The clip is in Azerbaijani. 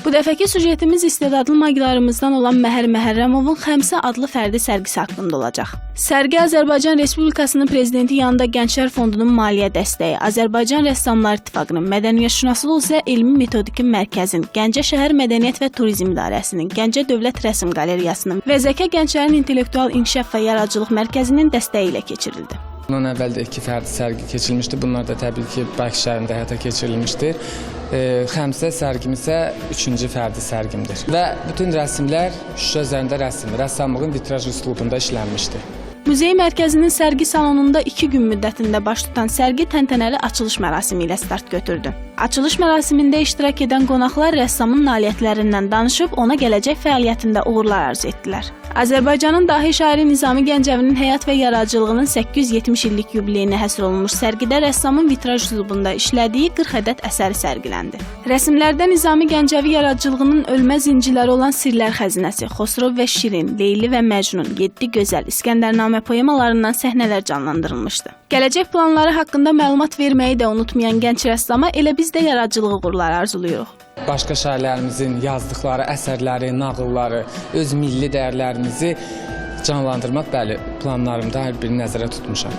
Bu dəfəki sujetimiz istedadlı magilarımızdan olan Məhər Məhərrəmovun Xəmsə adlı fərdi sərgisi haqqında olacaq. Sərgi Azərbaycan Respublikasının Prezidenti yanında Gənclər Fondunun maliyyə dəstəyi, Azərbaycan Rəssamlar İttifaqının, Mədəniyyətşünaslıq üzrə Elmi Metodiki Mərkəzin, Gəncə şəhər Mədəniyyət və Turizm İdarəsinin, Gəncə Dövlət Rəsm Qalereyasının və Zəka Gənclərin İntellektual İnkişaf və Yaradıcılıq Mərkəzinin dəstəyi ilə keçirildi. Bundan əvvəl də 2 fərdi sərgi keçirilmişdi. Bunlar da təbii ki, Bakı şəhərində həyata keçirilmişdir. Xəmsə sərgim isə 3-cü fərdi sərgimdir. Və bütün rəsmlər şüşə üzərində rəssamlığın vitraj üslubunda işlənmişdir. Muzey mərkəzinin sərgi salonunda 2 gün müddətində baş tutan sərgi təntənəli açılış mərasimi ilə start götürdü. Açılış mərasimində iştirak edən qonaqlar rəssamın nailiyyətlərindən danışıb ona gələcək fəaliyyətində uğurlar arzu etdilər. Azərbaycanın dahi şairi Nizami Gəncəvinin həyat və yaradıcılığının 870 illik yubileyinə həsr olunmuş sərgidə rəssamın vitraj üslubunda işlədiyi 40 ədəd əsəri sərgiləndi. Rəsmlərdə Nizami Gəncəvi yaradıcılığının ölməz inciləri olan Sirlər Xəzinəsi, Xosrov və Şirin, Leyli və Məcnun, 7 gözəl, İskəndərnamə poemalarından səhnələr canlandırılmışdı. Gələcək planları haqqında məlumat verməyi də unutmayan gənc rəssama elə biz də yaradıcılıq uğurları arzuluyuruq. Başqa şairlərimizin yazdıqları əsərləri, nağılları, öz milli dəyərlərimizi canlandırmaq, bəli, planlarımda hər birini nəzərə tutmuşam.